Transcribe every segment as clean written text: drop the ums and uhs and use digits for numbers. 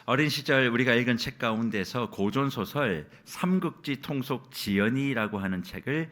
어린 시절 우리가 읽은 책 가운데서 고전소설 삼국지 통속 지연이라고 하는 책을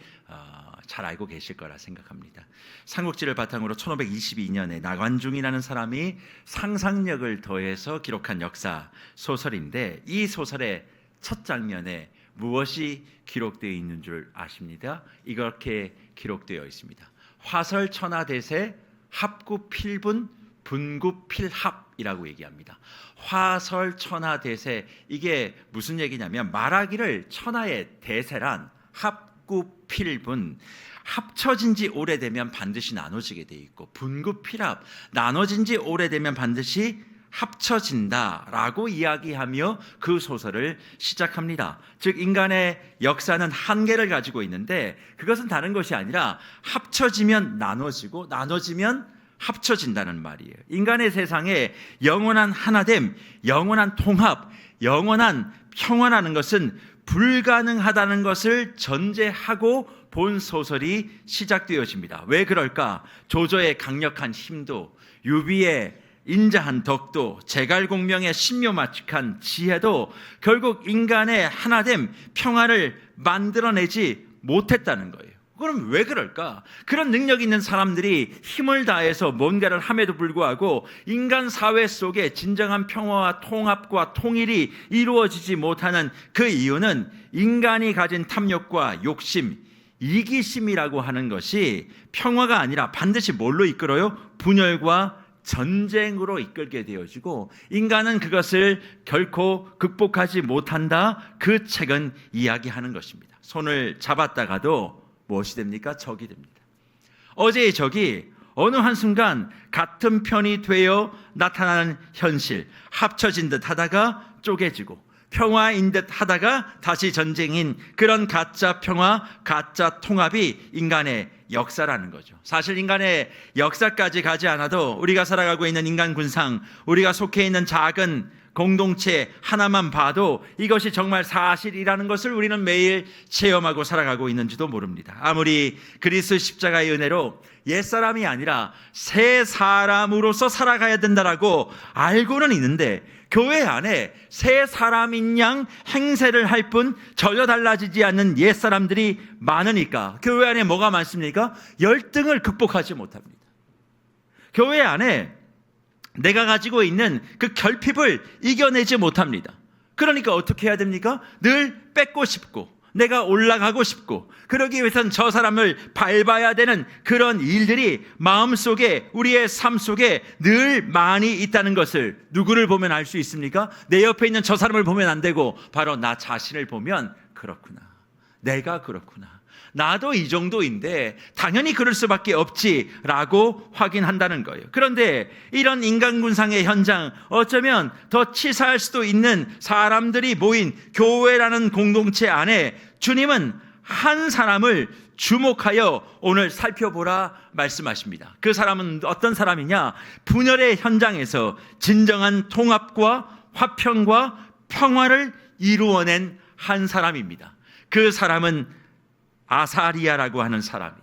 잘 알고 계실 거라 생각합니다. 삼국지를 바탕으로 1522년에 나관중이라는 사람이 상상력을 더해서 기록한 역사 소설인데, 이 소설의 첫 장면에 무엇이 기록되어 있는 줄 아십니까? 이렇게 기록되어 있습니다. 화설천하대세 합구필분 분구필합이라고 얘기합니다. 화설천하대세, 이게 무슨 얘기냐면 말하기를 천하의 대세란 합구필분, 합쳐진 지 오래되면 반드시 나눠지게 돼 있고, 분구필합, 나눠진 지 오래되면 반드시 합쳐진다라고 이야기하며 그 소설을 시작합니다. 즉 인간의 역사는 한계를 가지고 있는데, 그것은 다른 것이 아니라 합쳐지면 나눠지고 나눠지면 합쳐진다는 말이에요. 인간의 세상에 영원한 하나됨, 영원한 통합, 영원한 평화라는 것은 불가능하다는 것을 전제하고 본 소설이 시작되어집니다. 왜 그럴까? 조조의 강력한 힘도, 유비의 인자한 덕도, 제갈공명의 신묘마측한 지혜도 결국 인간의 하나됨, 평화를 만들어내지 못했다는 거예요. 그럼 왜 그럴까? 그런 능력 있는 사람들이 힘을 다해서 뭔가를 함에도 불구하고 인간 사회 속에 진정한 평화와 통합과 통일이 이루어지지 못하는 그 이유는 인간이 가진 탐욕과 욕심, 이기심이라고 하는 것이 평화가 아니라 반드시 뭘로 이끌어요? 분열과 전쟁으로 이끌게 되어지고, 인간은 그것을 결코 극복하지 못한다. 그 책은 이야기하는 것입니다. 손을 잡았다가도 무엇이 됩니까? 적이 됩니다. 어제의 적이 어느 한순간 같은 편이 되어 나타나는 현실, 합쳐진 듯 하다가 쪼개지고 평화인 듯 하다가 다시 전쟁인 그런 가짜 평화, 가짜 통합이 인간의 역사라는 거죠. 사실 인간의 역사까지 가지 않아도 우리가 살아가고 있는 인간 군상, 우리가 속해 있는 작은 공동체 하나만 봐도 이것이 정말 사실이라는 것을 우리는 매일 체험하고 살아가고 있는지도 모릅니다. 아무리 그리스도 십자가의 은혜로 옛사람이 아니라 새 사람으로서 살아가야 된다라고 알고는 있는데, 교회 안에 새 사람인 양 행세를 할 뿐 전혀 달라지지 않는 옛사람들이 많으니까 교회 안에 뭐가 많습니까? 열등을 극복하지 못합니다. 교회 안에 내가 가지고 있는 그 결핍을 이겨내지 못합니다. 그러니까 어떻게 해야 됩니까? 늘 뺏고 싶고 내가 올라가고 싶고, 그러기 위해서는 저 사람을 밟아야 되는 그런 일들이 마음속에, 우리의 삶 속에 늘 많이 있다는 것을 누구를 보면 알 수 있습니까? 내 옆에 있는 저 사람을 보면 안 되고 바로 나 자신을 보면 그렇구나, 내가 그렇구나, 나도 이 정도인데 당연히 그럴 수밖에 없지라고 확인한다는 거예요. 그런데 이런 인간군상의 현장, 어쩌면 더 치사할 수도 있는 사람들이 모인 교회라는 공동체 안에 주님은 한 사람을 주목하여 오늘 살펴보라 말씀하십니다. 그 사람은 어떤 사람이냐? 분열의 현장에서 진정한 통합과 화평과 평화를 이루어낸 한 사람입니다. 그 사람은 아사리아라고 하는 사람이,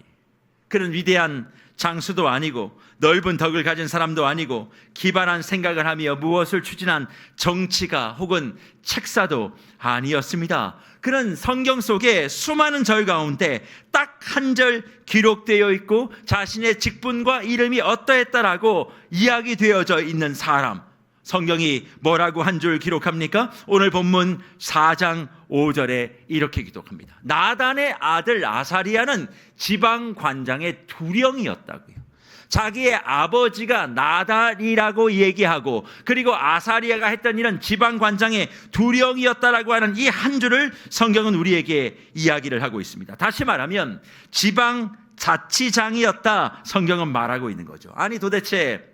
그런 위대한 장수도 아니고 넓은 덕을 가진 사람도 아니고 기발한 생각을 하며 무엇을 추진한 정치가 혹은 책사도 아니었습니다. 그런 성경 속에 수많은 절 가운데 딱 한 절 기록되어 있고 자신의 직분과 이름이 어떠했다라고 이야기되어져 있는 사람, 성경이 뭐라고 한 줄 기록합니까? 오늘 본문 4장 5절에 이렇게 기록합니다. 나단의 아들 아사리아는 지방관장의 두령이었다고요. 자기의 아버지가 나단이라고 얘기하고, 그리고 아사리아가 했던 일은 지방관장의 두령이었다라고 하는 이 한 줄을 성경은 우리에게 이야기를 하고 있습니다. 다시 말하면 지방자치장이었다, 성경은 말하고 있는 거죠. 아니 도대체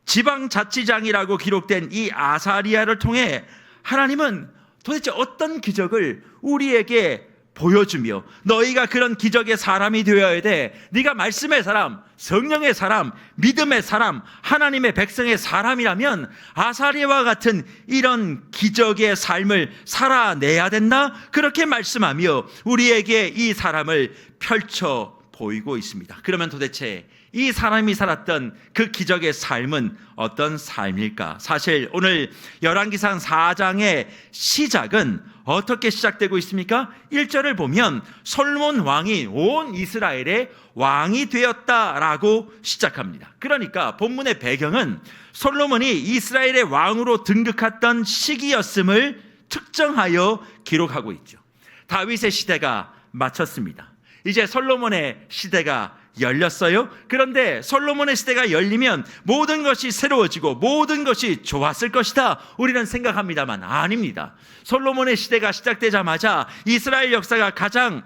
지방자치장이라고 기록된 이 아사리아를 통해 하나님은 도대체 어떤 기적을 우리에게 보여주며, 너희가 그런 기적의 사람이 되어야 돼, 네가 말씀의 사람, 성령의 사람, 믿음의 사람, 하나님의 백성의 사람이라면 아사리아와 같은 이런 기적의 삶을 살아내야 된다, 그렇게 말씀하며 우리에게 이 사람을 펼쳐 보이고 있습니다. 그러면 도대체 이 사람이 살았던 그 기적의 삶은 어떤 삶일까? 사실 오늘 열왕기상 4장의 시작은 어떻게 시작되고 있습니까? 1절을 보면 솔로몬 왕이 온 이스라엘의 왕이 되었다라고 시작합니다. 그러니까 본문의 배경은 솔로몬이 이스라엘의 왕으로 등극했던 시기였음을 특정하여 기록하고 있죠. 다윗의 시대가 마쳤습니다. 이제 솔로몬의 시대가 열렸어요. 그런데 솔로몬의 시대가 열리면 모든 것이 새로워지고 모든 것이 좋았을 것이다, 우리는 생각합니다만 아닙니다. 솔로몬의 시대가 시작되자마자 이스라엘 역사가 가장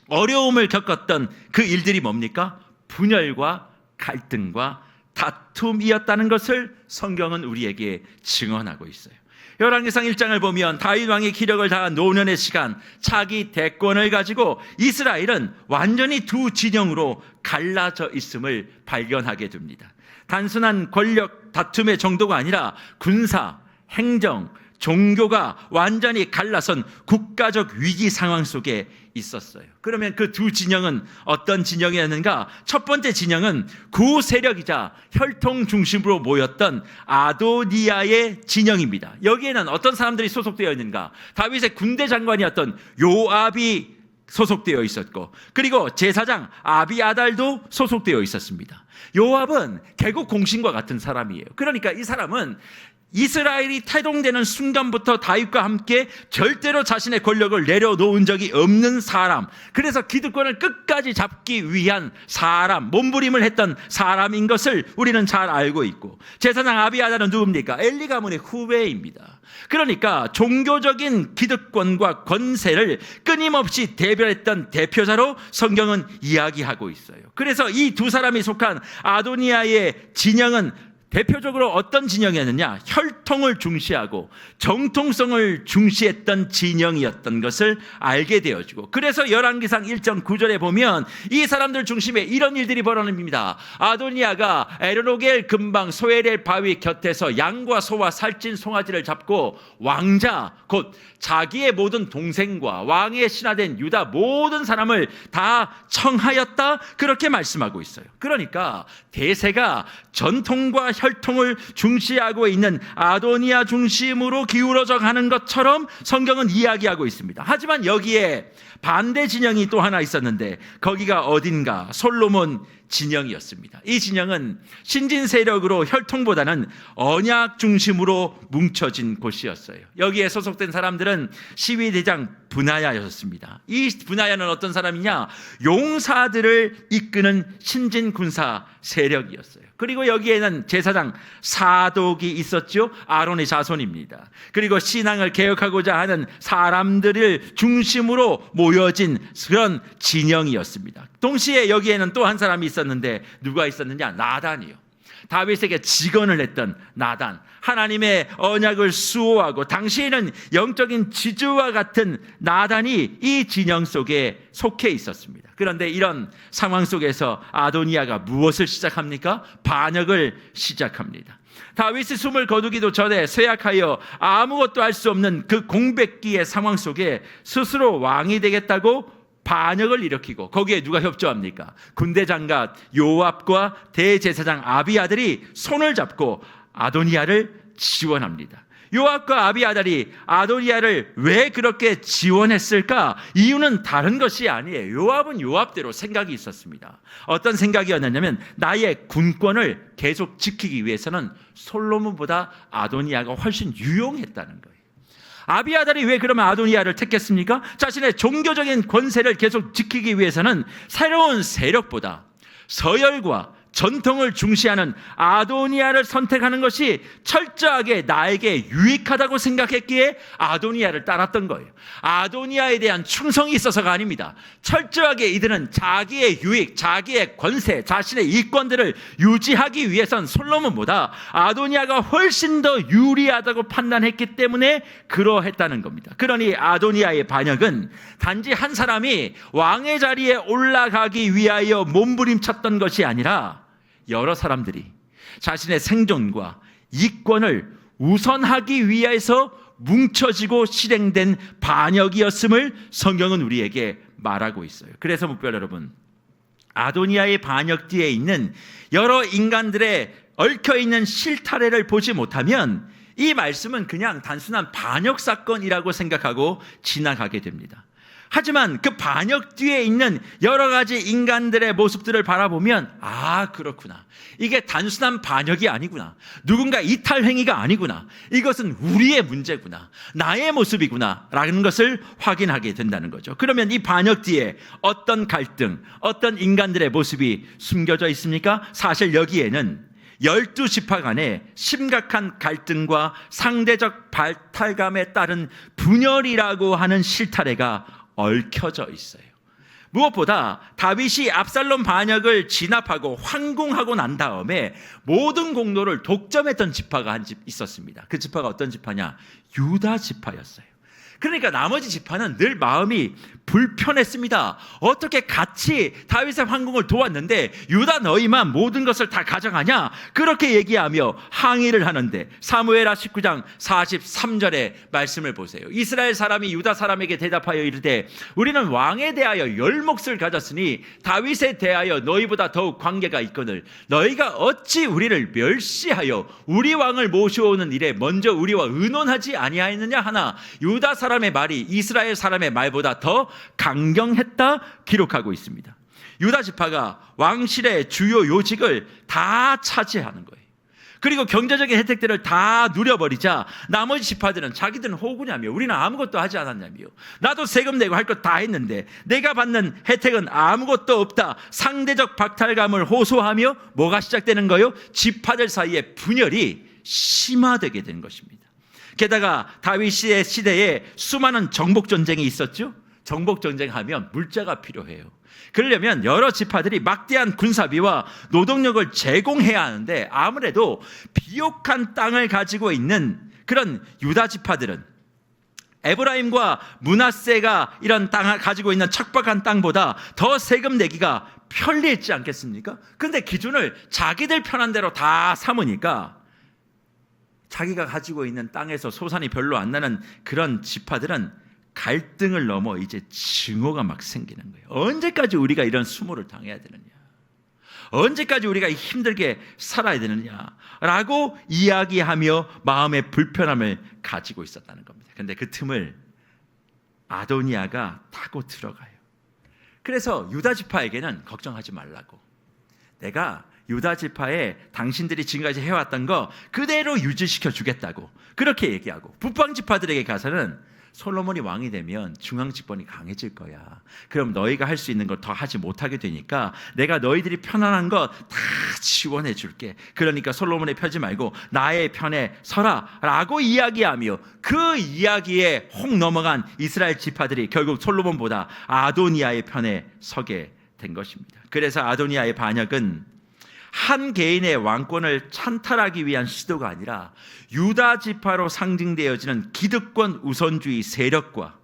어려움을 겪었던 그 일들이 뭡니까? 분열과 갈등과 다툼이었다는 것을 성경은 우리에게 증언하고 있어요. 열왕기상 1장을 보면 다윗 왕이 기력을 다한 노년의 시간, 차기 대권을 가지고 이스라엘은 완전히 두 진영으로 갈라져 있음을 발견하게 됩니다. 단순한 권력 다툼의 정도가 아니라 군사, 행정, 종교가 완전히 갈라선 국가적 위기 상황 속에 있었어요. 그러면 그 두 진영은 어떤 진영이었는가? 첫 번째 진영은 구세력이자 혈통 중심으로 모였던 아도니아의 진영입니다. 여기에는 어떤 사람들이 소속되어 있는가? 다윗의 군대 장관이었던 요압이 소속되어 있었고, 그리고 제사장 아비아달도 소속되어 있었습니다. 요압은 개국 공신과 같은 사람이에요. 그러니까 이 사람은 이스라엘이 태동되는 순간부터 다윗과 함께 절대로 자신의 권력을 내려놓은 적이 없는 사람, 그래서 기득권을 끝까지 잡기 위한 사람, 몸부림을 했던 사람인 것을 우리는 잘 알고 있고, 제사장 아비아달은 누굽니까? 엘리 가문의 후배입니다. 그러니까 종교적인 기득권과 권세를 끊임없이 대변했던 대표자로 성경은 이야기하고 있어요. 그래서 이 두 사람이 속한 아도니아의 진영은 대표적으로 어떤 진영이었느냐? 혈통을 중시하고 정통성을 중시했던 진영이었던 것을 알게 되어지고, 그래서 열왕기상 1장 9절에 보면 이 사람들 중심에 이런 일들이 벌어집니다. 아도니아가 에르로겔 근방 소에렐 바위 곁에서 양과 소와 살찐 송아지를 잡고 왕자, 곧 자기의 모든 동생과 왕의 신하된 유다 모든 사람을 다 청하였다, 그렇게 말씀하고 있어요. 그러니까 대세가 전통과 혈통을 중시하고 있는 아도니아 중심으로 기울어져 가는 것처럼 성경은 이야기하고 있습니다. 하지만 여기에 반대 진영이 또 하나 있었는데, 거기가 어딘가? 솔로몬 진영이었습니다. 이 진영은 신진 세력으로 혈통보다는 언약 중심으로 뭉쳐진 곳이었어요. 여기에 소속된 사람들은 시위대장 분하야였습니다. 이 분하야는 어떤 사람이냐? 용사들을 이끄는 신진 군사 세력이었어요. 그리고 여기에는 제사장 사독이 있었죠. 아론의 자손입니다. 그리고 신앙을 개혁하고자 하는 사람들을 중심으로 모여진 그런 진영이었습니다. 동시에 여기에는 또 한 사람이 있었는데, 누가 있었느냐? 나단이요. 다윗에게 직언을 했던 나단, 하나님의 언약을 수호하고 당시에는 영적인 지주와 같은 나단이 이 진영 속에 속해 있었습니다. 그런데 이런 상황 속에서 아도니아가 무엇을 시작합니까? 반역을 시작합니다. 다윗이 숨을 거두기도 전에 쇠약하여 아무것도 할 수 없는 그 공백기의 상황 속에 스스로 왕이 되겠다고 반역을 일으키고, 거기에 누가 협조합니까? 군대 장관 요압과 대제사장 아비아들이 손을 잡고 아도니아를 지원합니다. 요압과 아비아달이 아도니아를 왜 그렇게 지원했을까? 이유는 다른 것이 아니에요. 요압은 요압대로 생각이 있었습니다. 어떤 생각이었냐면, 나의 군권을 계속 지키기 위해서는 솔로몬보다 아도니아가 훨씬 유용했다는 거예요. 아비아달이 왜 그러면 아도니아를 택했습니까? 자신의 종교적인 권세를 계속 지키기 위해서는 새로운 세력보다 서열과 전통을 중시하는 아도니아를 선택하는 것이 철저하게 나에게 유익하다고 생각했기에 아도니아를 따랐던 거예요. 아도니아에 대한 충성이 있어서가 아닙니다. 철저하게 이들은 자기의 유익, 자기의 권세, 자신의 이권들을 유지하기 위해선 솔로몬보다 아도니아가 훨씬 더 유리하다고 판단했기 때문에 그러했다는 겁니다. 그러니 아도니아의 반역은 단지 한 사람이 왕의 자리에 올라가기 위하여 몸부림쳤던 것이 아니라 여러 사람들이 자신의 생존과 이권을 우선하기 위해서 뭉쳐지고 실행된 반역이었음을 성경은 우리에게 말하고 있어요. 그래서 목별 여러분, 아도니아의 반역 뒤에 있는 여러 인간들의 얽혀있는 실타래를 보지 못하면 이 말씀은 그냥 단순한 반역 사건이라고 생각하고 지나가게 됩니다. 하지만 그 반역 뒤에 있는 여러 가지 인간들의 모습들을 바라보면 그렇구나. 이게 단순한 반역이 아니구나. 누군가 이탈 행위가 아니구나. 이것은 우리의 문제구나. 나의 모습이구나. 라는 것을 확인하게 된다는 거죠. 그러면 이 반역 뒤에 어떤 갈등, 어떤 인간들의 모습이 숨겨져 있습니까? 사실 여기에는 12지파 간의 심각한 갈등과 상대적 발탈감에 따른 분열이라고 하는 실타래가 얽혀져 있어요. 무엇보다 다윗이 압살롬 반역을 진압하고 황궁하고 난 다음에 모든 공로를 독점했던 지파가 한 집 있었습니다. 그 지파가 어떤 지파냐? 유다 지파였어요. 그러니까 나머지 지파는 늘 마음이 불편했습니다. 어떻게 같이 다윗의 황궁을 도왔는데 유다 너희만 모든 것을 다 가져가냐? 그렇게 얘기하며 항의를 하는데 사무엘하 19장 43절의 말씀을 보세요. 이스라엘 사람이 유다 사람에게 대답하여 이르되 우리는 왕에 대하여 열 몫을 가졌으니 다윗에 대하여 너희보다 더욱 관계가 있거늘 너희가 어찌 우리를 멸시하여 우리 왕을 모셔오는 일에 먼저 우리와 의논하지 아니하였느냐 하나 유다 사람의 말이 이스라엘 사람의 말보다 더 강경했다 기록하고 있습니다. 유다 지파가 왕실의 주요 요직을 다 차지하는 거예요. 그리고 경제적인 혜택들을 다 누려버리자 나머지 지파들은 자기들은 호구냐며 우리는 아무것도 하지 않았냐며 나도 세금 내고 할 것 다 했는데 내가 받는 혜택은 아무것도 없다. 상대적 박탈감을 호소하며 뭐가 시작되는 거예요? 지파들 사이의 분열이 심화되게 된 것입니다. 게다가 다윗의 시대에 수많은 정복전쟁이 있었죠. 정복전쟁 하면 물자가 필요해요. 그러려면 여러 지파들이 막대한 군사비와 노동력을 제공해야 하는데 아무래도 비옥한 땅을 가지고 있는 그런 유다 지파들은 에브라임과 므낫세가 이런 땅을 가지고 있는 척박한 땅보다 더 세금 내기가 편리했지 않겠습니까? 그런데 기준을 자기들 편한 대로 다 삼으니까 자기가 가지고 있는 땅에서 소산이 별로 안 나는 그런 지파들은 갈등을 넘어 이제 증오가 막 생기는 거예요. 언제까지 우리가 이런 수모를 당해야 되느냐? 언제까지 우리가 힘들게 살아야 되느냐라고 이야기하며 마음의 불편함을 가지고 있었다는 겁니다. 그런데 그 틈을 아도니아가 타고 들어가요. 그래서 유다 지파에게는 걱정하지 말라고. 내가 유다 지파에 당신들이 지금까지 해왔던 거 그대로 유지시켜 주겠다고 그렇게 얘기하고 북방 지파들에게 가서는 솔로몬이 왕이 되면 중앙 집권이 강해질 거야. 그럼 너희가 할 수 있는 걸 더 하지 못하게 되니까 내가 너희들이 편안한 거 다 지원해 줄게. 그러니까 솔로몬의 펴지 말고 나의 편에 서라 라고 이야기하며 그 이야기에 혹 넘어간 이스라엘 지파들이 결국 솔로몬보다 아도니아의 편에 서게 된 것입니다. 그래서 아도니아의 반역은 한 개인의 왕권을 찬탈하기 위한 시도가 아니라 유다 지파로 상징되어지는 기득권 우선주의 세력과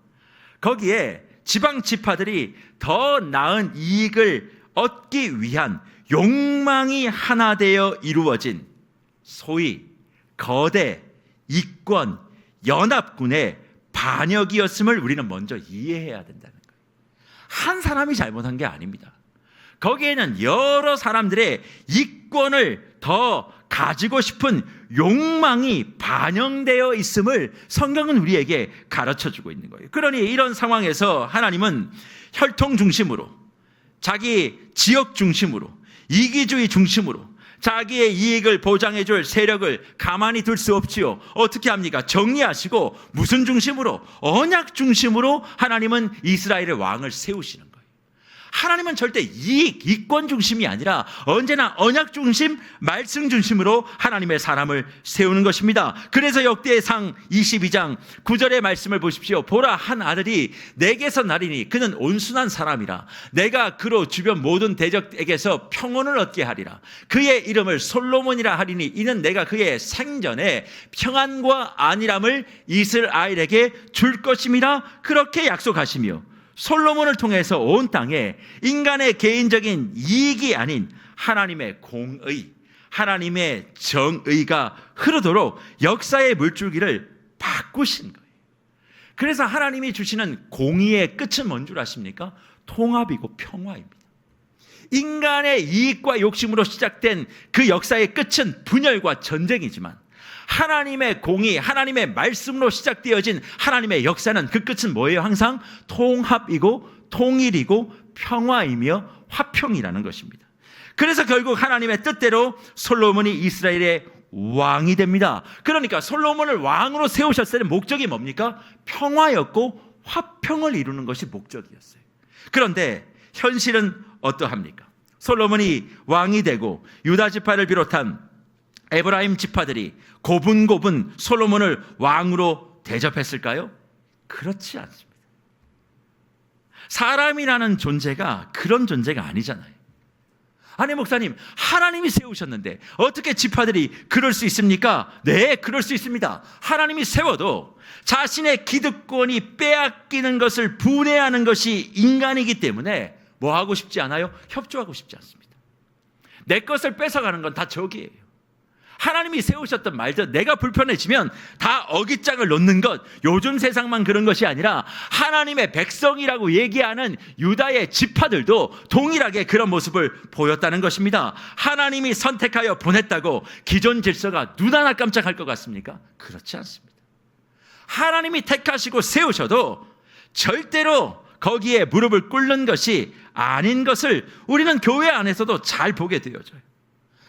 거기에 지방 지파들이 더 나은 이익을 얻기 위한 욕망이 하나 되어 이루어진 소위 거대 이권 연합군의 반역이었음을 우리는 먼저 이해해야 된다는 거예요. 한 사람이 잘못한 게 아닙니다. 거기에는 여러 사람들의 이권을 더 가지고 싶은 욕망이 반영되어 있음을 성경은 우리에게 가르쳐주고 있는 거예요. 그러니 이런 상황에서 하나님은 혈통 중심으로, 자기 지역 중심으로, 이기주의 중심으로 자기의 이익을 보장해줄 세력을 가만히 둘 수 없지요. 어떻게 합니까? 정리하시고 무슨 중심으로? 언약 중심으로 하나님은 이스라엘의 왕을 세우시는 거예요. 하나님은 절대 이익, 이권 중심이 아니라 언제나 언약 중심, 말씀 중심으로 하나님의 사람을 세우는 것입니다. 그래서 역대상 22장 9절의 말씀을 보십시오. 보라, 한 아들이 내게서 나리니 그는 온순한 사람이라. 내가 그로 주변 모든 대적에게서 평온을 얻게 하리라. 그의 이름을 솔로몬이라 하리니 이는 내가 그의 생전에 평안과 안일함을 이스라엘에게 줄 것임이라. 그렇게 약속하시며 솔로몬을 통해서 온 땅에 인간의 개인적인 이익이 아닌 하나님의 공의, 하나님의 정의가 흐르도록 역사의 물줄기를 바꾸신 거예요. 그래서 하나님이 주시는 공의의 끝은 뭔 줄 아십니까? 통합이고 평화입니다. 인간의 이익과 욕심으로 시작된 그 역사의 끝은 분열과 전쟁이지만 하나님의 공의, 하나님의 말씀으로 시작되어진 하나님의 역사는 그 끝은 뭐예요? 항상 통합이고 통일이고 평화이며 화평이라는 것입니다. 그래서 결국 하나님의 뜻대로 솔로몬이 이스라엘의 왕이 됩니다. 그러니까 솔로몬을 왕으로 세우셨을 때 목적이 뭡니까? 평화였고 화평을 이루는 것이 목적이었어요. 그런데 현실은 어떠합니까? 솔로몬이 왕이 되고 유다 지파를 비롯한 에브라임 지파들이 고분고분 솔로몬을 왕으로 대접했을까요? 그렇지 않습니다. 사람이라는 존재가 그런 존재가 아니잖아요. 아니 목사님, 하나님이 세우셨는데 어떻게 지파들이 그럴 수 있습니까? 네, 그럴 수 있습니다. 하나님이 세워도 자신의 기득권이 빼앗기는 것을 분해하는 것이 인간이기 때문에 뭐 하고 싶지 않아요? 협조하고 싶지 않습니다. 내 것을 뺏어가는 건 다 적이에요. 하나님이 세우셨던 말들 내가 불편해지면 다 어깃장을 놓는 것, 요즘 세상만 그런 것이 아니라 하나님의 백성이라고 얘기하는 유다의 지파들도 동일하게 그런 모습을 보였다는 것입니다. 하나님이 선택하여 보냈다고 기존 질서가 눈 하나 깜짝할 것 같습니까? 그렇지 않습니다. 하나님이 택하시고 세우셔도 절대로 거기에 무릎을 꿇는 것이 아닌 것을 우리는 교회 안에서도 잘 보게 되어져요.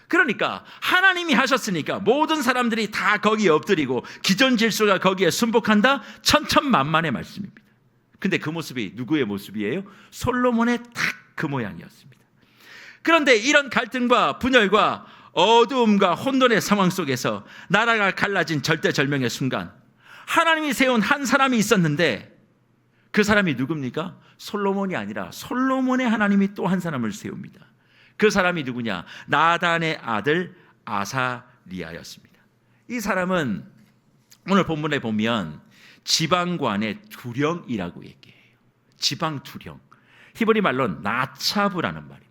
그러니까 하나님이 하셨으니까 모든 사람들이 다 거기에 엎드리고 기존 질서가 거기에 순복한다? 천천만만의 말씀입니다. 근데 그 모습이 누구의 모습이에요? 솔로몬의 딱 그 모양이었습니다. 그런데 이런 갈등과 분열과 어두움과 혼돈의 상황 속에서 나라가 갈라진 절대절명의 순간 하나님이 세운 한 사람이 있었는데 그 사람이 누굽니까? 솔로몬이 아니라 솔로몬의 하나님이 또 한 사람을 세웁니다. 그 사람이 누구냐? 나단의 아들 아사리야였습니다. 이 사람은 오늘 본문에 보면 지방관의 두령이라고 얘기해요. 지방 두령. 히브리 말로는 나차브라는 말입니다.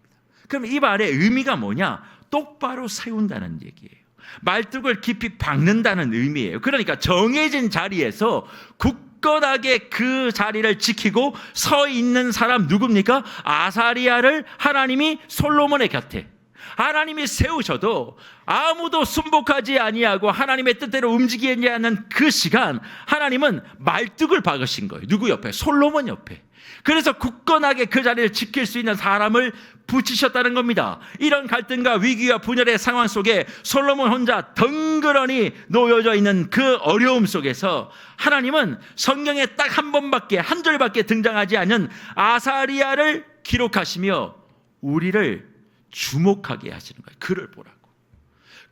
그럼 이 말의 의미가 뭐냐? 똑바로 세운다는 얘기예요. 말뚝을 깊이 박는다는 의미예요. 그러니까 정해진 자리에서 굳건하게 그 자리를 지키고 서 있는 사람 누굽니까? 아사리야를 하나님이 솔로몬의 곁에 하나님이 세우셔도 아무도 순복하지 아니하고 하나님의 뜻대로 움직이지 않는 그 시간 하나님은 말뚝을 박으신 거예요. 누구 옆에? 솔로몬 옆에. 그래서 굳건하게 그 자리를 지킬 수 있는 사람을 붙이셨다는 겁니다. 이런 갈등과 위기와 분열의 상황 속에 솔로몬 혼자 덩그러니 놓여져 있는 그 어려움 속에서 하나님은 성경에 딱 한 번밖에, 한 절밖에 등장하지 않은 아사리야를 기록하시며 우리를 주목하게 하시는 거예요. 그를 보라고.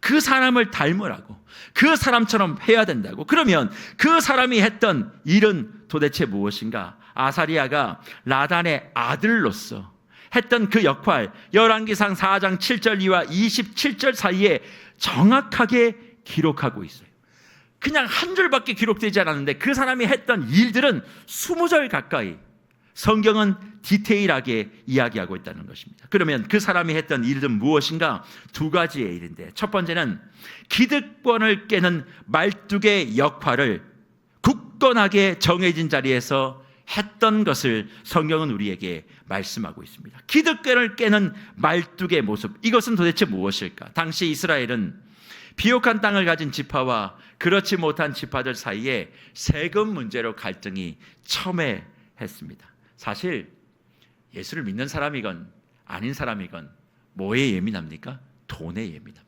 그 사람을 닮으라고. 그 사람처럼 해야 된다고. 그러면 그 사람이 했던 일은 도대체 무엇인가? 아사리야가 라단의 아들로서 했던 그 역할, 열왕기상 4장 7절 이하 27절 사이에 정확하게 기록하고 있어요. 그냥 한 줄밖에 기록되지 않았는데 그 사람이 했던 일들은 20절 가까이 성경은 디테일하게 이야기하고 있다는 것입니다. 그러면 그 사람이 했던 일은 무엇인가? 두 가지의 일인데, 첫 번째는 기득권을 깨는 말뚝의 역할을 굳건하게 정해진 자리에서 했던 것을 성경은 우리에게 말씀하고 있습니다. 기득권을 깨는 말뚝의 모습, 이것은 도대체 무엇일까? 당시 이스라엘은 비옥한 땅을 가진 지파와 그렇지 못한 지파들 사이에 세금 문제로 갈등이 첨예했습니다. 사실 예수를 믿는 사람이건 아닌 사람이건 뭐에 예민합니까? 돈에 예민합니다.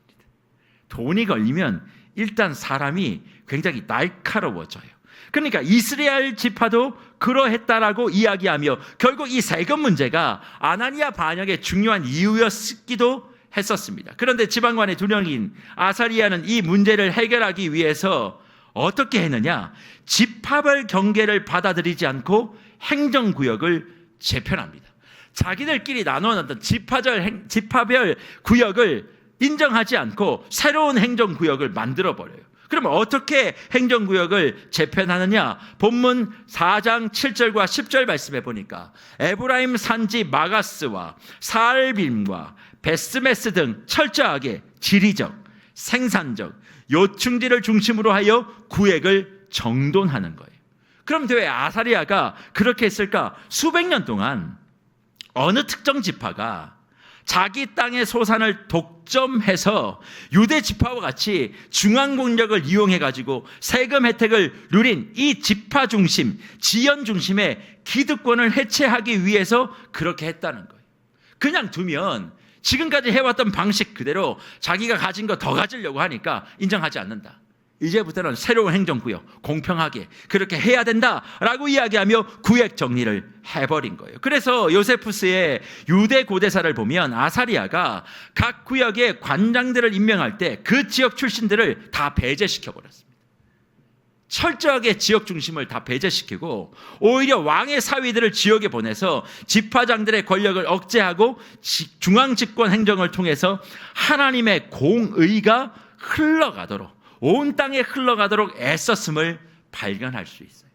돈이 걸리면 일단 사람이 굉장히 날카로워져요. 그러니까 이스라엘 지파도 그러했다라고 이야기하며 결국 이 세금 문제가 아나니아 반역의 중요한 이유였기도 했었습니다. 그런데 지방관의 두령인 아사리야는 이 문제를 해결하기 위해서 어떻게 했느냐? 지파별 경계를 받아들이지 않고 행정구역을 재편합니다. 자기들끼리 나눠놨던 지파별 구역을 인정하지 않고 새로운 행정구역을 만들어버려요. 그러면 어떻게 행정구역을 재편하느냐? 본문 4장 7절과 10절 말씀해 보니까 에브라임 산지 마가스와 사알빔과 베스메스 등 철저하게 지리적, 생산적, 요충지를 중심으로 하여 구획을 정돈하는 거예요. 그럼 왜 아사리야가 그렇게 했을까? 수백 년 동안 어느 특정 지파가 자기 땅의 소산을 독점해서 유대 지파와 같이 중앙 권력을 이용해 가지고 세금 혜택을 누린 이 지파 중심, 지연 중심의 기득권을 해체하기 위해서 그렇게 했다는 거예요. 그냥 두면 지금까지 해왔던 방식 그대로 자기가 가진 거 더 가지려고 하니까 인정하지 않는다. 이제부터는 새로운 행정구역, 공평하게 그렇게 해야 된다라고 이야기하며 구역 정리를 해버린 거예요. 그래서 요세푸스의 유대 고대사를 보면 아사리아가 각 구역의 관장들을 임명할 때 그 지역 출신들을 다 배제시켜버렸습니다. 철저하게 지역 중심을 다 배제시키고 오히려 왕의 사위들을 지역에 보내서 지파장들의 권력을 억제하고 중앙 집권 행정을 통해서 하나님의 공의가 흘러가도록, 온 땅에 흘러가도록 애썼음을 발견할 수 있어요.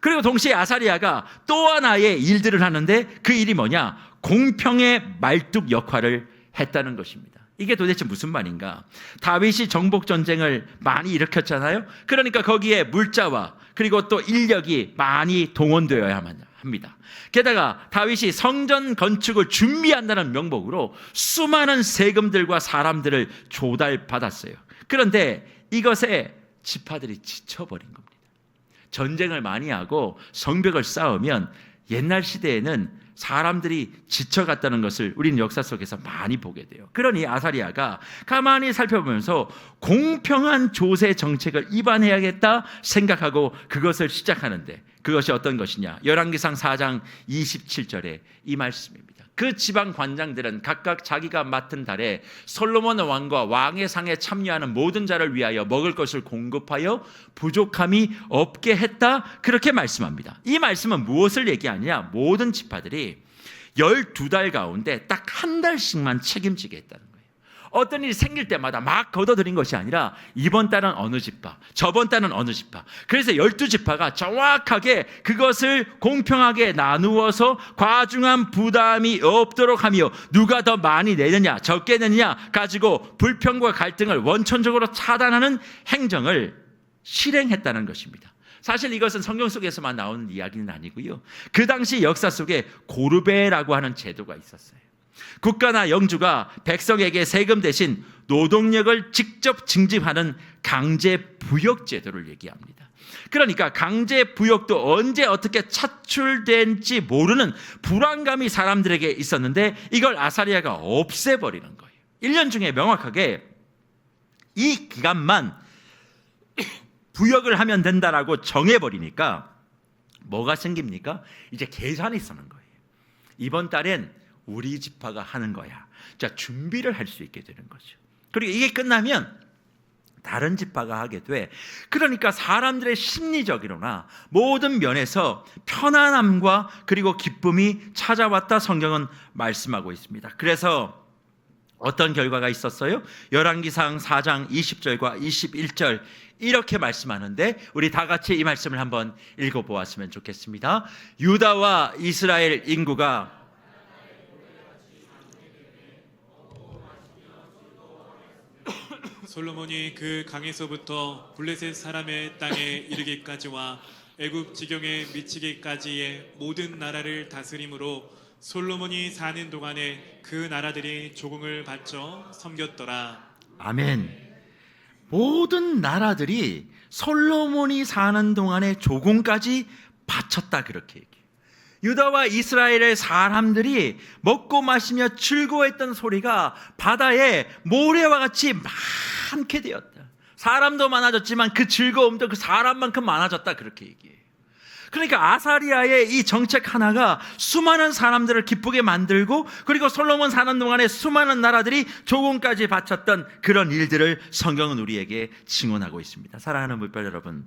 그리고 동시에 아사리아가 또 하나의 일들을 하는데 그 일이 뭐냐? 공평의 말뚝 역할을 했다는 것입니다. 이게 도대체 무슨 말인가? 다윗이 정복 전쟁을 많이 일으켰잖아요. 그러니까 거기에 물자와 그리고 또 인력이 많이 동원되어야 합니다. 게다가 다윗이 성전 건축을 준비한다는 명목으로 수많은 세금들과 사람들을 조달받았어요. 그런데 이것에 지파들이 지쳐버린 겁니다. 전쟁을 많이 하고 성벽을 쌓으면 옛날 시대에는 사람들이 지쳐갔다는 것을 우리는 역사 속에서 많이 보게 돼요. 그러니 아사리아가 가만히 살펴보면서 공평한 조세 정책을 입안해야겠다 생각하고 그것을 시작하는데, 그것이 어떤 것이냐? 열왕기상 4장 27절에 이 말씀입니다. 그 지방 관장들은 각각 자기가 맡은 달에 솔로몬 왕과 왕의 상에 참여하는 모든 자를 위하여 먹을 것을 공급하여 부족함이 없게 했다, 그렇게 말씀합니다. 이 말씀은 무엇을 얘기하느냐? 모든 지파들이 12달 가운데 딱 한 달씩만 책임지게 했다는 거예요. 어떤 일이 생길 때마다 막 걷어들인 것이 아니라 이번 달은 어느 지파, 저번 달은 어느 지파. 그래서 12지파가 정확하게 그것을 공평하게 나누어서 과중한 부담이 없도록 하며 누가 더 많이 내느냐 적게 내느냐 가지고 불평과 갈등을 원천적으로 차단하는 행정을 실행했다는 것입니다. 사실 이것은 성경 속에서만 나오는 이야기는 아니고요. 그 당시 역사 속에 고르베라고 하는 제도가 있었어요. 국가나 영주가 백성에게 세금 대신 노동력을 직접 징집하는 강제부역 제도를 얘기합니다. 그러니까 강제부역도 언제 어떻게 차출될지 모르는 불안감이 사람들에게 있었는데 이걸 아사리아가 없애버리는 거예요. 1년 중에 명확하게 이 기간만 부역을 하면 된다라고 정해버리니까 뭐가 생깁니까? 이제 계산이 서는 거예요. 이번 달엔 우리 지파가 하는 거야. 자, 준비를 할 수 있게 되는 거죠. 그리고 이게 끝나면 다른 지파가 하게 돼. 그러니까 사람들의 심리적으로나 모든 면에서 편안함과 그리고 기쁨이 찾아왔다, 성경은 말씀하고 있습니다. 그래서 어떤 결과가 있었어요? 열왕기상 4장 20절과 21절 이렇게 말씀하는데 우리 다 같이 이 말씀을 한번 읽어보았으면 좋겠습니다. 유다와 이스라엘 인구가 솔로몬이 그 강에서부터 블레셋 사람의 땅에 이르기까지와 애굽 지경에 미치기까지의 모든 나라를 다스림으로 솔로몬이 사는 동안에 그 나라들이 조공을 바쳐 섬겼더라. 아멘. 모든 나라들이 솔로몬이 사는 동안에 조공까지 바쳤다, 그렇게 얘기해요. 유다와 이스라엘의 사람들이 먹고 마시며 즐거워했던 소리가 바다에 모래와 같이 많게 되었다. 사람도 많아졌지만 그 즐거움도 그 사람만큼 많아졌다, 그렇게 얘기해요. 그러니까 아사리아의 이 정책 하나가 수많은 사람들을 기쁘게 만들고 그리고 솔로몬 사는 동안에 수많은 나라들이 조공까지 바쳤던 그런 일들을 성경은 우리에게 증언하고 있습니다. 사랑하는 물별 여러분,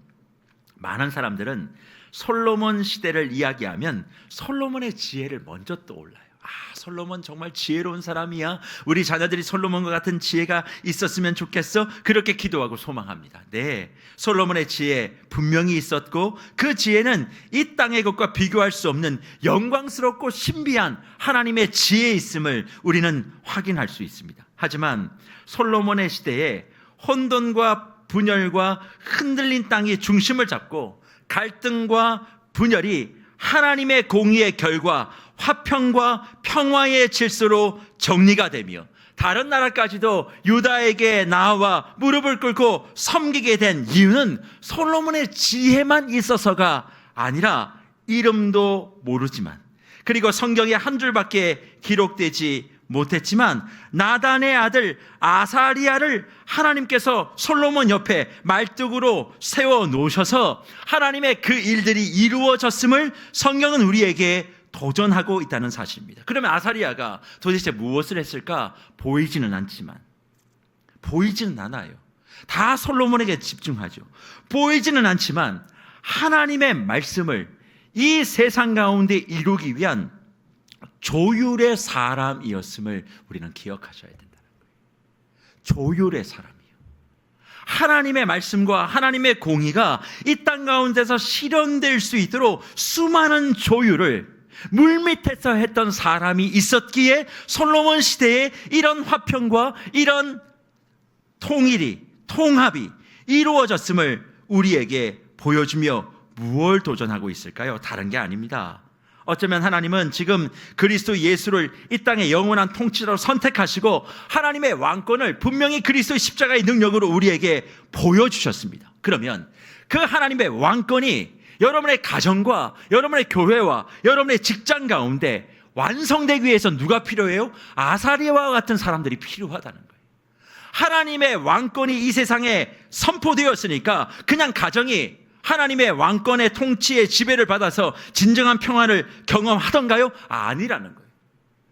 많은 사람들은 솔로몬 시대를 이야기하면 솔로몬의 지혜를 먼저 떠올라요. 솔로몬 정말 지혜로운 사람이야. 우리 자녀들이 솔로몬과 같은 지혜가 있었으면 좋겠어. 그렇게 기도하고 소망합니다. 네, 솔로몬의 지혜 분명히 있었고 그 지혜는 이 땅의 것과 비교할 수 없는 영광스럽고 신비한 하나님의 지혜에 있음을 우리는 확인할 수 있습니다. 하지만 솔로몬의 시대에 혼돈과 분열과 흔들린 땅이 중심을 잡고 갈등과 분열이 하나님의 공의의 결과 화평과 평화의 질서로 정리가 되며 다른 나라까지도 유다에게 나와 무릎을 꿇고 섬기게 된 이유는 솔로몬의 지혜만 있어서가 아니라 이름도 모르지만, 그리고 성경에 한 줄밖에 기록되지 못했지만 나단의 아들 아사리야를 하나님께서 솔로몬 옆에 말뚝으로 세워 놓으셔서 하나님의 그 일들이 이루어졌음을 성경은 우리에게 도전하고 있다는 사실입니다. 그러면 아사리야가 도대체 무엇을 했을까? 보이지는 않지만, 보이지는 않아요. 다 솔로몬에게 집중하죠. 보이지는 않지만 하나님의 말씀을 이 세상 가운데 이루기 위한 조율의 사람이었음을 우리는 기억하셔야 된다는 거예요. 조율의 사람이요. 하나님의 말씀과 하나님의 공의가 이 땅 가운데서 실현될 수 있도록 수많은 조율을 물밑에서 했던 사람이 있었기에 솔로몬 시대에 이런 화평과 이런 통합이 이루어졌음을 우리에게 보여주며 무엇을 도전하고 있을까요? 다른 게 아닙니다. 어쩌면 하나님은 지금 그리스도 예수를 이 땅의 영원한 통치자로 선택하시고 하나님의 왕권을 분명히 그리스도의 십자가의 능력으로 우리에게 보여주셨습니다. 그러면 그 하나님의 왕권이 여러분의 가정과 여러분의 교회와 여러분의 직장 가운데 완성되기 위해서 누가 필요해요? 아사리야와 같은 사람들이 필요하다는 거예요. 하나님의 왕권이 이 세상에 선포되었으니까 그냥 가정이 하나님의 왕권의 통치의 지배를 받아서 진정한 평화를 경험하던가요? 아니라는 거예요.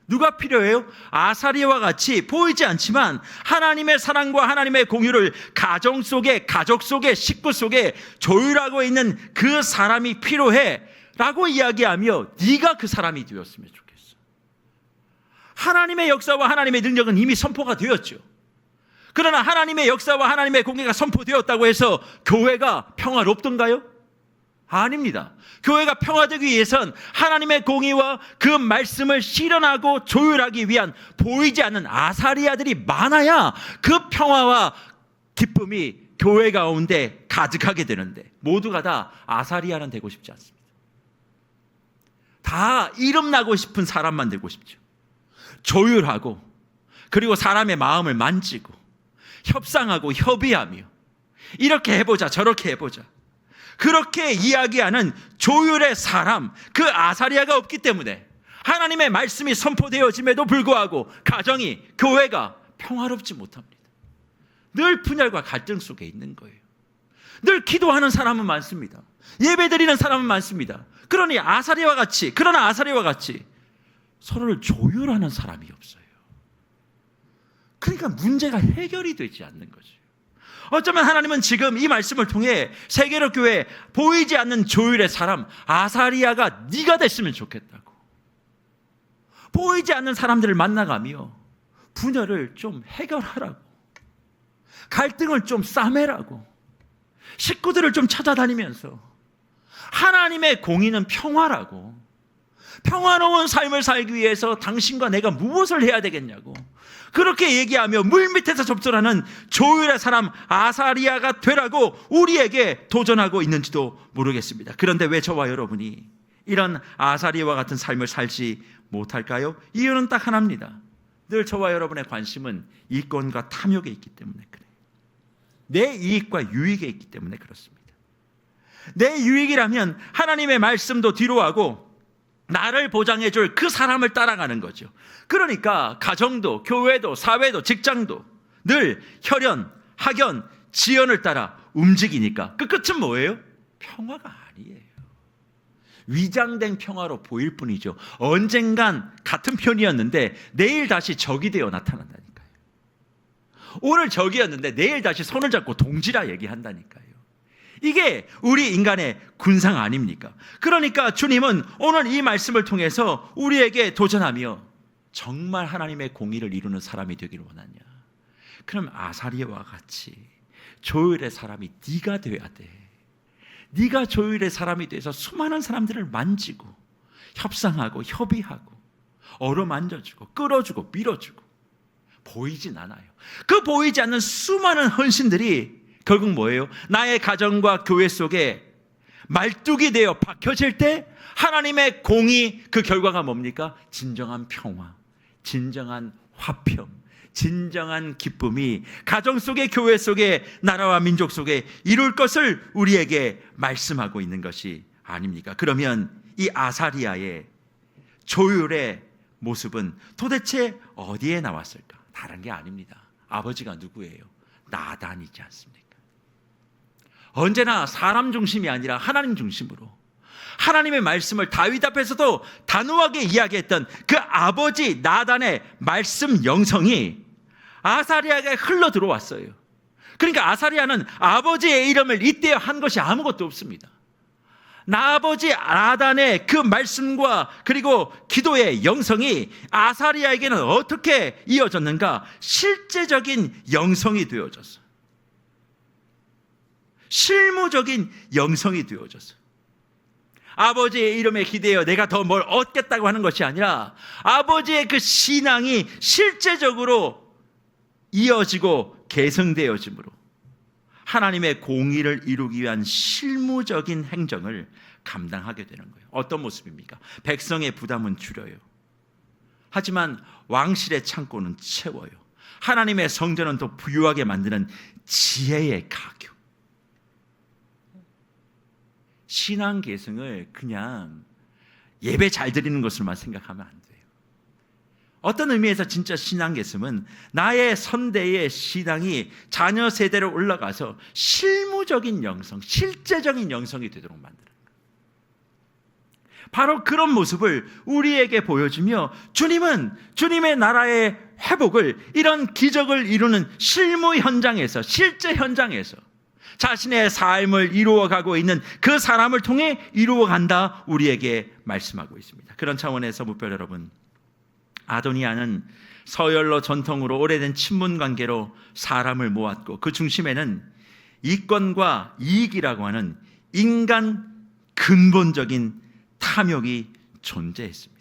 누가 필요해요? 아사리야와 같이 보이지 않지만 하나님의 사랑과 하나님의 공유를 가정 속에, 가족 속에, 식구 속에 조율하고 있는 그 사람이 필요해 라고 이야기하며 네가 그 사람이 되었으면 좋겠어. 하나님의 역사와 하나님의 능력은 이미 선포가 되었죠. 그러나 하나님의 역사와 하나님의 공의가 선포되었다고 해서 교회가 평화롭던가요? 아닙니다. 교회가 평화되기 위해선 하나님의 공의와 그 말씀을 실현하고 조율하기 위한 보이지 않는 아사리야들이 많아야 그 평화와 기쁨이 교회 가운데 가득하게 되는데, 모두가 다 아사리야는 되고 싶지 않습니다. 다 이름 나고 싶은 사람만 되고 싶죠. 조율하고, 그리고 사람의 마음을 만지고 협상하고 협의하며 이렇게 해보자 저렇게 해보자, 그렇게 이야기하는 조율의 사람, 그 아사리야가 없기 때문에 하나님의 말씀이 선포되어짐에도 불구하고 가정이, 교회가 평화롭지 못합니다. 늘 분열과 갈등 속에 있는 거예요. 늘 기도하는 사람은 많습니다. 예배드리는 사람은 많습니다. 그러나 아사리야와 같이 서로를 조율하는 사람이 없어요. 그러니까 문제가 해결이 되지 않는 거죠. 어쩌면 하나님은 지금 이 말씀을 통해 세계로 교회 보이지 않는 조율의 사람 아사리야가 네가 됐으면 좋겠다고, 보이지 않는 사람들을 만나가며 분열을 좀 해결하라고, 갈등을 좀 싸매라고, 식구들을 좀 찾아다니면서 하나님의 공의는 평화라고, 평화로운 삶을 살기 위해서 당신과 내가 무엇을 해야 되겠냐고 그렇게 얘기하며 물밑에서 접전하는 조율의 사람 아사리야가 되라고 우리에게 도전하고 있는지도 모르겠습니다. 그런데 왜 저와 여러분이 이런 아사리야와 같은 삶을 살지 못할까요? 이유는 딱 하나입니다. 늘 저와 여러분의 관심은 이권과 탐욕에 있기 때문에 그래요. 내 이익과 유익에 있기 때문에 그렇습니다. 내 유익이라면 하나님의 말씀도 뒤로하고 나를 보장해 줄 그 사람을 따라가는 거죠. 그러니까 가정도, 교회도, 사회도, 직장도 늘 혈연, 학연, 지연을 따라 움직이니까 그 끝은 뭐예요? 평화가 아니에요. 위장된 평화로 보일 뿐이죠. 언젠간 같은 편이었는데 내일 다시 적이 되어 나타난다니까요. 오늘 적이었는데 내일 다시 손을 잡고 동지라 얘기한다니까요. 이게 우리 인간의 군상 아닙니까? 그러니까 주님은 오늘 이 말씀을 통해서 우리에게 도전하며 정말 하나님의 공의를 이루는 사람이 되기를 원하냐? 그럼 아사리야와 같이 조율의 사람이 네가 되어야 돼. 네가 조율의 사람이 돼서 수많은 사람들을 만지고 협상하고 협의하고 어루만져주고 끌어주고 밀어주고. 보이진 않아요. 그 보이지 않는 수많은 헌신들이 결국 뭐예요? 나의 가정과 교회 속에 말뚝이 되어 박혀질 때 하나님의 공의, 그 결과가 뭡니까? 진정한 평화, 진정한 화평, 진정한 기쁨이 가정 속에, 교회 속에, 나라와 민족 속에 이룰 것을 우리에게 말씀하고 있는 것이 아닙니까? 그러면 이 아사리아의 조율의 모습은 도대체 어디에 나왔을까? 다른 게 아닙니다. 아버지가 누구예요? 나단이지 않습니까? 언제나 사람 중심이 아니라 하나님 중심으로 하나님의 말씀을 다윗 앞에서도 단호하게 이야기했던 그 아버지 나단의 말씀 영성이 아사리아에게 흘러 들어왔어요. 그러니까 아사리아는 아버지의 이름을 잇대어 한 것이 아무것도 없습니다. 아버지 나단의 그 말씀과 그리고 기도의 영성이 아사리아에게는 어떻게 이어졌는가? 실제적인 영성이 되어졌어요. 실무적인 영성이 되어졌어요. 아버지의 이름에 기대어 내가 더 뭘 얻겠다고 하는 것이 아니라 아버지의 그 신앙이 실제적으로 이어지고 계승되어짐으로 하나님의 공의를 이루기 위한 실무적인 행정을 감당하게 되는 거예요. 어떤 모습입니까? 백성의 부담은 줄여요. 하지만 왕실의 창고는 채워요. 하나님의 성전은 더 부유하게 만드는 지혜의 가교. 신앙 계승을 그냥 예배 잘 드리는 것으로만 생각하면 안 돼요. 어떤 의미에서 진짜 신앙 계승은 나의 선대의 신앙이 자녀 세대로 올라가서 실무적인 영성, 실제적인 영성이 되도록 만드는 거예요. 바로 그런 모습을 우리에게 보여주며 주님은 주님의 나라의 회복을, 이런 기적을 이루는 실무 현장에서, 실제 현장에서 자신의 삶을 이루어가고 있는 그 사람을 통해 이루어간다, 우리에게 말씀하고 있습니다. 그런 차원에서 무별 여러분, 아도니아는 서열로 전통으로 오래된 친분 관계로 사람을 모았고 그 중심에는 이권과 이익이라고 하는 인간 근본적인 탐욕이 존재했습니다.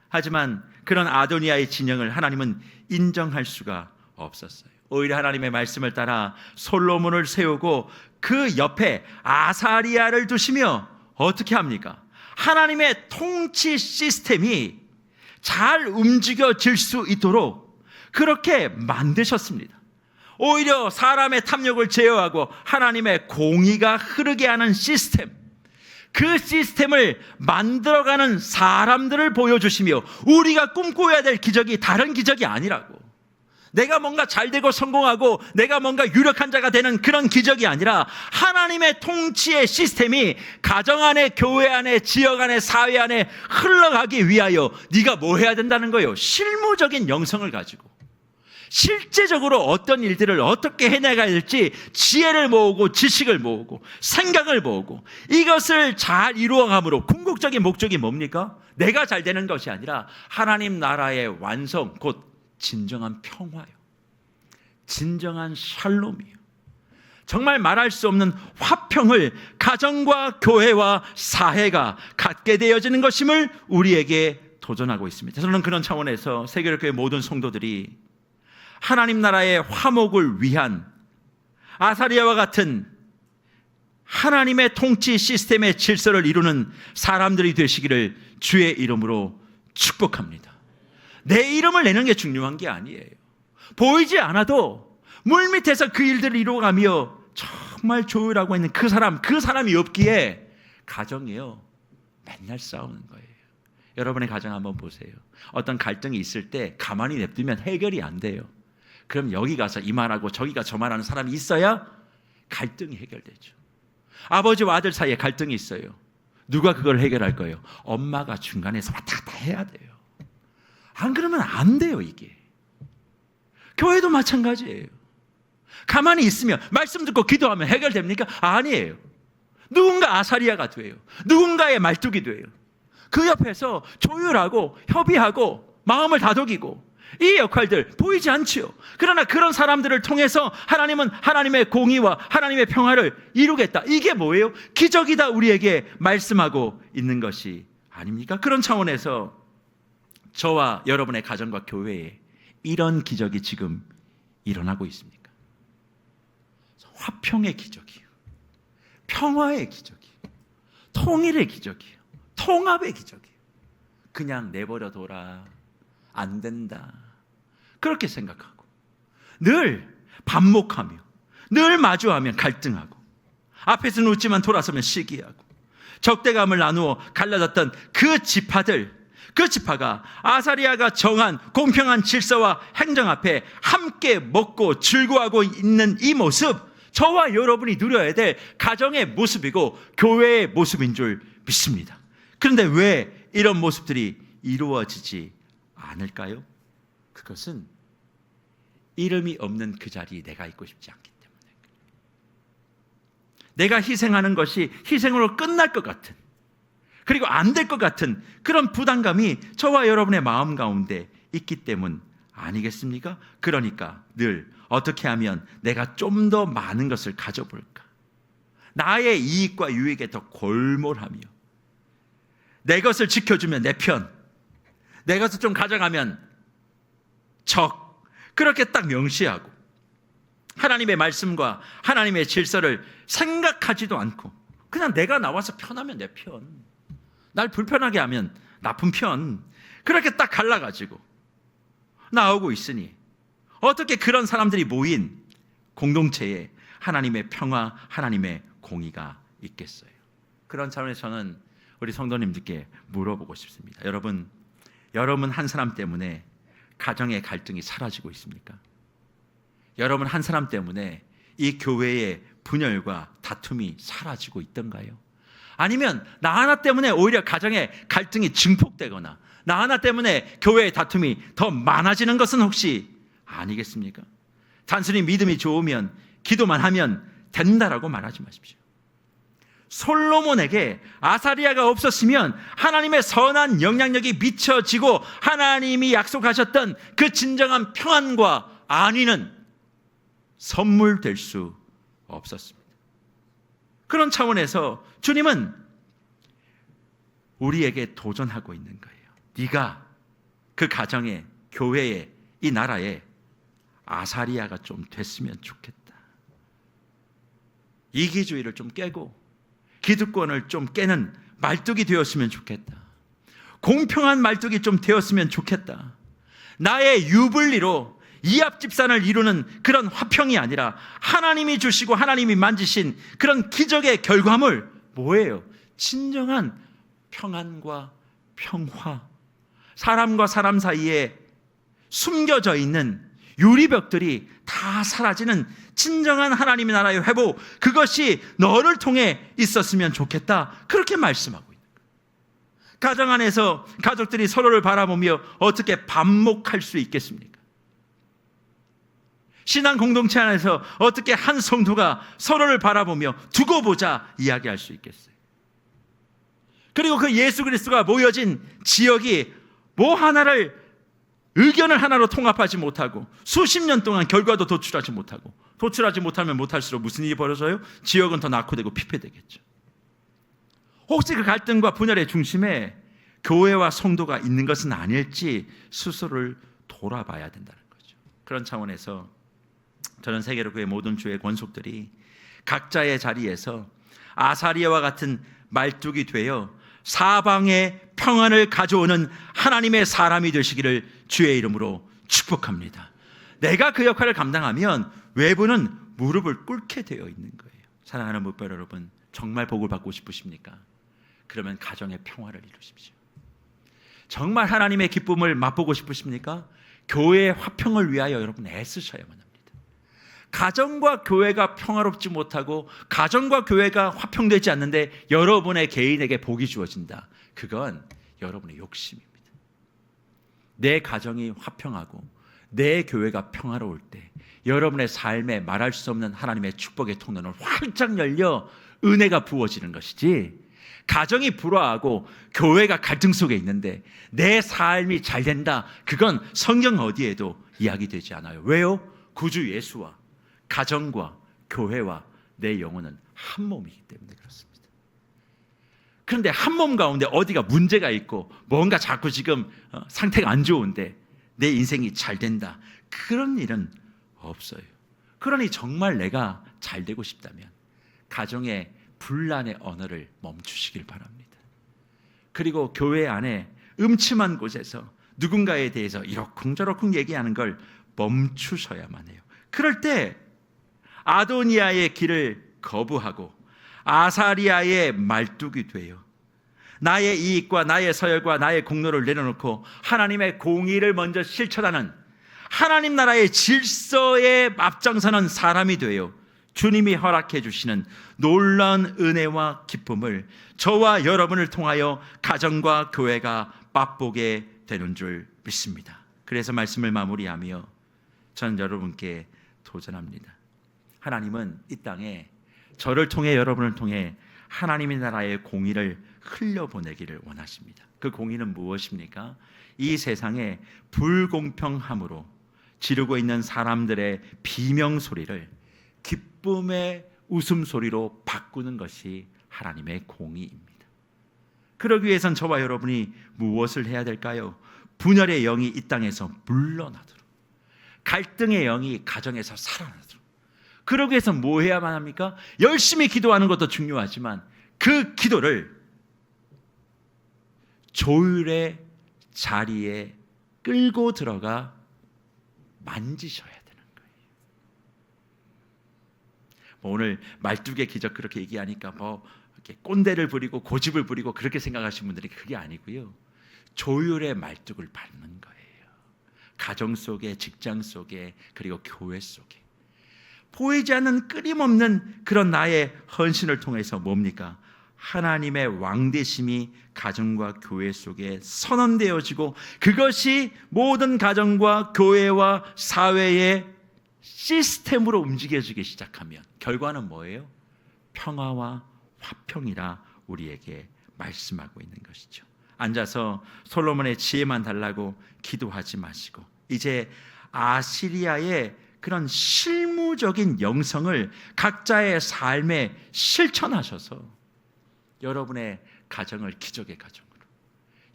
하지만 그런 아도니아의 진영을 하나님은 인정할 수가 없었어요. 오히려 하나님의 말씀을 따라 솔로몬을 세우고 그 옆에 아사리아를 두시며 어떻게 합니까? 하나님의 통치 시스템이 잘 움직여질 수 있도록 그렇게 만드셨습니다. 오히려 사람의 탐욕을 제어하고 하나님의 공의가 흐르게 하는 시스템, 그 시스템을 만들어가는 사람들을 보여주시며 우리가 꿈꿔야 될 기적이 다른 기적이 아니라고, 내가 뭔가 잘되고 성공하고 내가 뭔가 유력한 자가 되는 그런 기적이 아니라 하나님의 통치의 시스템이 가정 안에, 교회 안에, 지역 안에, 사회 안에 흘러가기 위하여 네가 뭐 해야 된다는 거예요. 실무적인 영성을 가지고 실제적으로 어떤 일들을 어떻게 해나가야 될지 지혜를 모으고 지식을 모으고 생각을 모으고 이것을 잘 이루어감으로 궁극적인 목적이 뭡니까? 내가 잘 되는 것이 아니라 하나님 나라의 완성, 곧 진정한 평화요, 진정한 샬롬이요, 정말 말할 수 없는 화평을 가정과 교회와 사회가 갖게 되어지는 것임을 우리에게 도전하고 있습니다. 저는 그런 차원에서 세계교회 모든 성도들이 하나님 나라의 화목을 위한 아사리아와 같은 하나님의 통치 시스템의 질서를 이루는 사람들이 되시기를 주의 이름으로 축복합니다. 내 이름을 내는 게 중요한 게 아니에요. 보이지 않아도 물밑에서 그 일들을 이루어가며 정말 조율하고 있는 그 사람이 없기에 가정이요, 맨날 싸우는 거예요. 여러분의 가정 한번 보세요. 어떤 갈등이 있을 때 가만히 냅두면 해결이 안 돼요. 그럼 여기 가서 이 말하고 저기가 저 말하는 사람이 있어야 갈등이 해결되죠. 아버지와 아들 사이에 갈등이 있어요. 누가 그걸 해결할 거예요? 엄마가 중간에서 왔다 갔다 해야 돼요. 안 그러면 안 돼요. 이게 교회도 마찬가지예요. 가만히 있으면, 말씀 듣고 기도하면 해결됩니까? 아니에요. 누군가 아사리아가 돼요. 누군가의 말뚝이 돼요. 그 옆에서 조율하고 협의하고 마음을 다독이고, 이 역할들 보이지 않지요. 그러나 그런 사람들을 통해서 하나님은 하나님의 공의와 하나님의 평화를 이루겠다. 이게 뭐예요? 기적이다, 우리에게 말씀하고 있는 것이 아닙니까? 그런 차원에서 저와 여러분의 가정과 교회에 이런 기적이 지금 일어나고 있습니까? 화평의 기적이요, 평화의 기적이요, 통일의 기적이에요. 통합의 기적이에요. 그냥 내버려둬라, 안 된다, 그렇게 생각하고 늘 반목하며 늘 마주하면 갈등하고 앞에서는 웃지만 돌아서면 시기하고 적대감을 나누어 갈라졌던 그 지파가 아사리아가 정한 공평한 질서와 행정 앞에 함께 먹고 즐거워하고 있는 이 모습, 저와 여러분이 누려야 될 가정의 모습이고 교회의 모습인 줄 믿습니다. 그런데 왜 이런 모습들이 이루어지지 않을까요? 그것은 이름이 없는 그 자리에 내가 있고 싶지 않기 때문에, 내가 희생하는 것이 희생으로 끝날 것 같은, 그리고 안 될 것 같은 그런 부담감이 저와 여러분의 마음 가운데 있기 때문 아니겠습니까? 그러니까 늘 어떻게 하면 내가 좀 더 많은 것을 가져볼까, 나의 이익과 유익에 더 골몰하며 내 것을 지켜주면 내 편, 내 것을 좀 가져가면 적, 그렇게 딱 명시하고 하나님의 말씀과 하나님의 질서를 생각하지도 않고 그냥 내가 나와서 편하면 내 편, 날 불편하게 하면 나쁜 편, 그렇게 딱 갈라가지고 나오고 있으니 어떻게 그런 사람들이 모인 공동체에 하나님의 평화, 하나님의 공의가 있겠어요? 그런 차원에서 저는 우리 성도님들께 물어보고 싶습니다. 여러분 한 사람 때문에 가정의 갈등이 사라지고 있습니까? 여러분 한 사람 때문에 이 교회의 분열과 다툼이 사라지고 있던가요? 아니면 나 하나 때문에 오히려 가정의 갈등이 증폭되거나 나 하나 때문에 교회의 다툼이 더 많아지는 것은 혹시 아니겠습니까? 단순히 믿음이 좋으면 기도만 하면 된다라고 말하지 마십시오. 솔로몬에게 아사리아가 없었으면 하나님의 선한 영향력이 미쳐지고 하나님이 약속하셨던 그 진정한 평안과 안위는 선물될 수 없었습니다. 그런 차원에서 주님은 우리에게 도전하고 있는 거예요. 네가 그 가정에, 교회에, 이 나라에 아사리아가 좀 됐으면 좋겠다. 이기주의를 좀 깨고 기득권을 좀 깨는 말뚝이 되었으면 좋겠다. 공평한 말뚝이 좀 되었으면 좋겠다. 나의 유불리로 이합 집산을 이루는 그런 화평이 아니라 하나님이 주시고 하나님이 만지신 그런 기적의 결과물, 뭐예요? 진정한 평안과 평화, 사람과 사람 사이에 숨겨져 있는 유리벽들이 다 사라지는 진정한 하나님의 나라의 회복, 그것이 너를 통해 있었으면 좋겠다, 그렇게 말씀하고 있는 거예요. 가정 안에서 가족들이 서로를 바라보며 어떻게 반목할 수 있겠습니까? 신앙 공동체 안에서 어떻게 한 성도가 서로를 바라보며 두고 보자 이야기할 수 있겠어요? 그리고 그 예수 그리스도가 모여진 지역이 뭐 하나를, 의견을 하나로 통합하지 못하고 수십 년 동안 결과도 도출하지 못하고, 도출하지 못하면 못할수록 무슨 일이 벌어져요? 지역은 더 낙후되고 피폐되겠죠. 혹시 그 갈등과 분열의 중심에 교회와 성도가 있는 것은 아닐지 스스로를 돌아봐야 된다는 거죠. 그런 차원에서 저는 세계로 교회 모든 주의 권속들이 각자의 자리에서 아사리아와 같은 말뚝이 되어 사방의 평안을 가져오는 하나님의 사람이 되시기를 주의 이름으로 축복합니다. 내가 그 역할을 감당하면 외부는 무릎을 꿇게 되어 있는 거예요. 사랑하는 목별 여러분, 정말 복을 받고 싶으십니까? 그러면 가정의 평화를 이루십시오. 정말 하나님의 기쁨을 맛보고 싶으십니까? 교회의 화평을 위하여 여러분 애쓰셔야만 합니다. 가정과 교회가 평화롭지 못하고 가정과 교회가 화평되지 않는데 여러분의 개인에게 복이 주어진다, 그건 여러분의 욕심입니다. 내 가정이 화평하고 내 교회가 평화로울 때 여러분의 삶에 말할 수 없는 하나님의 축복의 통로는 활짝 열려 은혜가 부어지는 것이지, 가정이 불화하고 교회가 갈등 속에 있는데 내 삶이 잘 된다, 그건 성경 어디에도 이야기되지 않아요. 왜요? 구주 예수와 가정과 교회와 내 영혼은 한 몸이기 때문에 그렇습니다. 그런데 한 몸 가운데 어디가 문제가 있고 뭔가 자꾸 지금 상태가 안 좋은데 내 인생이 잘 된다, 그런 일은 없어요. 그러니 정말 내가 잘 되고 싶다면 가정의 분란의 언어를 멈추시길 바랍니다. 그리고 교회 안에 음침한 곳에서 누군가에 대해서 이러쿵저러쿵 얘기하는 걸 멈추셔야만 해요. 그럴 때 아도니아의 길을 거부하고 아사리아의 말뚝이 돼요. 나의 이익과 나의 서열과 나의 공로를 내려놓고 하나님의 공의를 먼저 실천하는, 하나님 나라의 질서에 앞장서는 사람이 돼요. 주님이 허락해 주시는 놀라운 은혜와 기쁨을 저와 여러분을 통하여 가정과 교회가 맛보게 되는 줄 믿습니다. 그래서 말씀을 마무리하며 저는 여러분께 도전합니다. 하나님은 이 땅에 저를 통해, 여러분을 통해 하나님의 나라의 공의를 흘려보내기를 원하십니다. 그 공의는 무엇입니까? 이 세상에 불공평함으로 지르고 있는 사람들의 비명소리를 기쁨의 웃음소리로 바꾸는 것이 하나님의 공의입니다. 그러기 위해선 저와 여러분이 무엇을 해야 될까요? 분열의 영이 이 땅에서 물러나도록, 갈등의 영이 가정에서 살아나도록. 그러기 위해서 뭐 해야만 합니까? 열심히 기도하는 것도 중요하지만 그 기도를 조율의 자리에 끌고 들어가 만지셔야 되는 거예요. 오늘 말뚝의 기적 그렇게 얘기하니까 뭐 이렇게 꼰대를 부리고 고집을 부리고 그렇게 생각하시는 분들이 그게 아니고요. 조율의 말뚝을 밟는 거예요. 가정 속에, 직장 속에, 그리고 교회 속에 보이지 않는 끊임없는 그런 나의 헌신을 통해서 뭡니까? 하나님의 왕되심이 가정과 교회 속에 선언되어지고 그것이 모든 가정과 교회와 사회의 시스템으로 움직여지기 시작하면 결과는 뭐예요? 평화와 화평이라 우리에게 말씀하고 있는 것이죠. 앉아서 솔로몬의 지혜만 달라고 기도하지 마시고 이제 아시리아의 그런 실무적인 영성을 각자의 삶에 실천하셔서 여러분의 가정을 기적의 가정으로,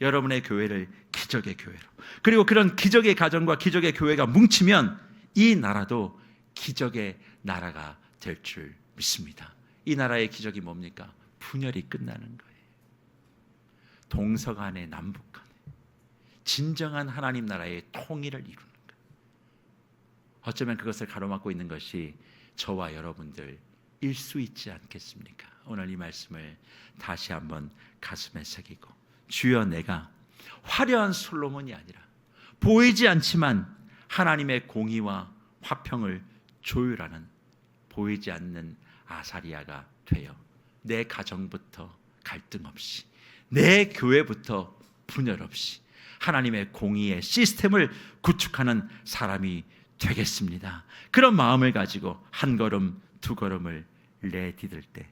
여러분의 교회를 기적의 교회로, 그리고 그런 기적의 가정과 기적의 교회가 뭉치면 이 나라도 기적의 나라가 될 줄 믿습니다. 이 나라의 기적이 뭡니까? 분열이 끝나는 거예요. 동서간에 남북간에 진정한 하나님 나라의 통일을 이루는 거예요. 어쩌면 그것을 가로막고 있는 것이 저와 여러분들일 수 있지 않겠습니까? 오늘 이 말씀을 다시 한번 가슴에 새기고, 주여, 내가 화려한 솔로몬이 아니라 보이지 않지만 하나님의 공의와 화평을 조율하는 보이지 않는 아사리아가 되어 내 가정부터 갈등 없이, 내 교회부터 분열 없이 하나님의 공의의 시스템을 구축하는 사람이 되겠습니다. 그런 마음을 가지고 한 걸음 두 걸음을 내디딜 때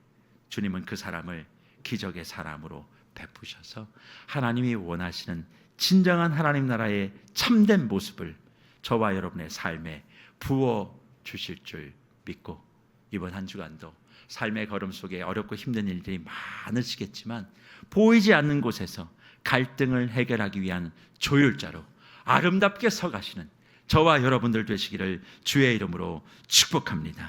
주님은 그 사람을 기적의 사람으로 베푸셔서 하나님이 원하시는 진정한 하나님 나라의 참된 모습을 저와 여러분의 삶에 부어 주실 줄 믿고, 이번 한 주간도 삶의 걸음 속에 어렵고 힘든 일들이 많으시겠지만 보이지 않는 곳에서 갈등을 해결하기 위한 조율자로 아름답게 서가시는 저와 여러분들 되시기를 주의 이름으로 축복합니다.